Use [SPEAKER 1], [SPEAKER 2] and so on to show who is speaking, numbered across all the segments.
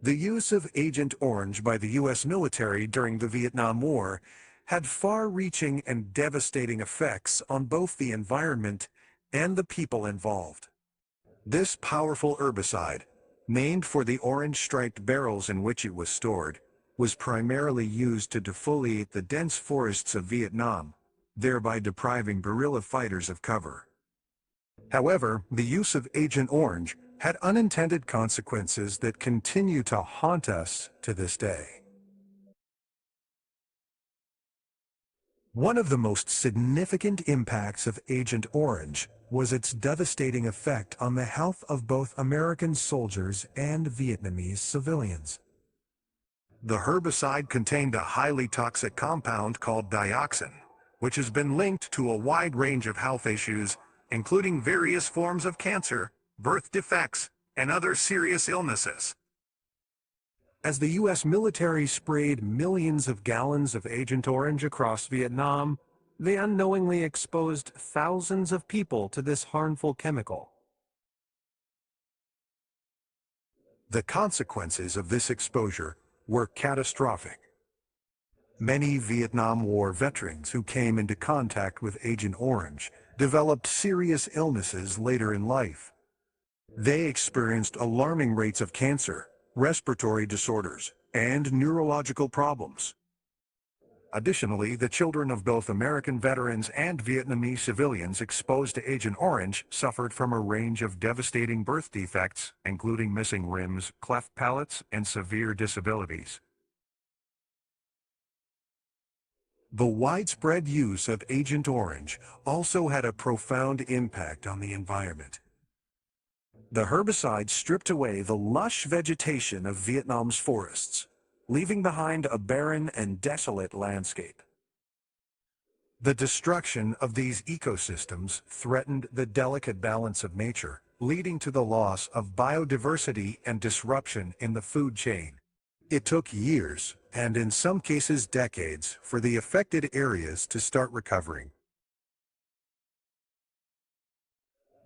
[SPEAKER 1] The use of Agent Orange by the U.S. military during the Vietnam War had far-reaching and devastating effects on both the environment and the people involved. This powerful herbicide, named for the orange-striped barrels in which it was stored, was primarily used to defoliate the dense forests of Vietnam, thereby depriving guerrilla fighters of cover. However, the use of Agent Orange had unintended consequences that continue to haunt us to this day. One of the most significant impacts of Agent Orange was its devastating effect on the health of both American soldiers and Vietnamese civilians. The herbicide contained a highly toxic compound called dioxin, which has been linked to a wide range of health issues, including various forms of cancer, birth defects, and other serious illnesses. As the U.S. military sprayed millions of gallons of Agent Orange across Vietnam, they unknowingly exposed thousands of people to this harmful chemical. The consequences of this exposure were catastrophic. Many Vietnam War veterans who came into contact with Agent Orange developed serious illnesses later in life. They experienced alarming rates of cancer, respiratory disorders, and neurological problems. Additionally, the children of both American veterans and Vietnamese civilians exposed to Agent Orange suffered from a range of devastating birth defects, including missing limbs, cleft palates, and severe disabilities. The widespread use of Agent Orange also had a profound impact on the environment. The herbicide stripped away the lush vegetation of Vietnam's forests, leaving behind a barren and desolate landscape. The destruction of these ecosystems threatened the delicate balance of nature, leading to the loss of biodiversity and disruption in the food chain. It took years, and in some cases decades, for the affected areas to start recovering.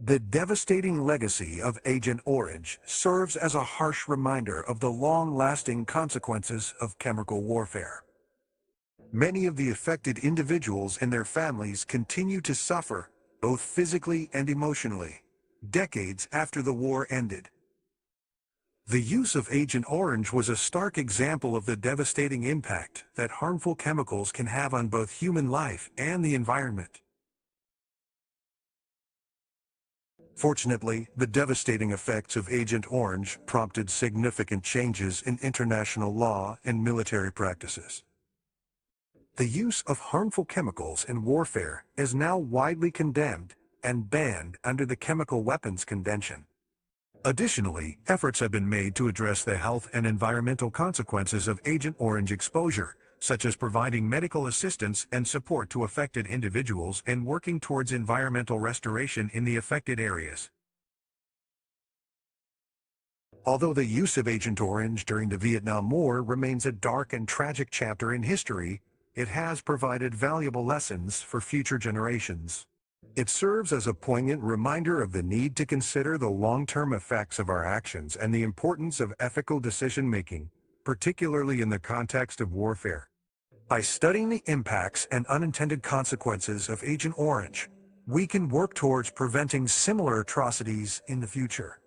[SPEAKER 1] The devastating legacy of Agent Orange serves as a harsh reminder of the long-lasting consequences of chemical warfare. Many of the affected individuals and their families continue to suffer, both physically and emotionally, decades after the war ended. The use of Agent Orange was a stark example of the devastating impact that harmful chemicals can have on both human life and the environment. Fortunately, the devastating effects of Agent Orange prompted significant changes in international law and military practices. The use of harmful chemicals in warfare is now widely condemned and banned under the Chemical Weapons Convention. Additionally, efforts have been made to address the health and environmental consequences of Agent Orange exposure, such as providing medical assistance and support to affected individuals and working towards environmental restoration in the affected areas. Although the use of Agent Orange during the Vietnam War remains a dark and tragic chapter in history, it has provided valuable lessons for future generations. It serves as a poignant reminder of the need to consider the long-term effects of our actions and the importance of ethical decision-making, particularly in the context of warfare. By studying the impacts and unintended consequences of Agent Orange, we can work towards preventing similar atrocities in the future.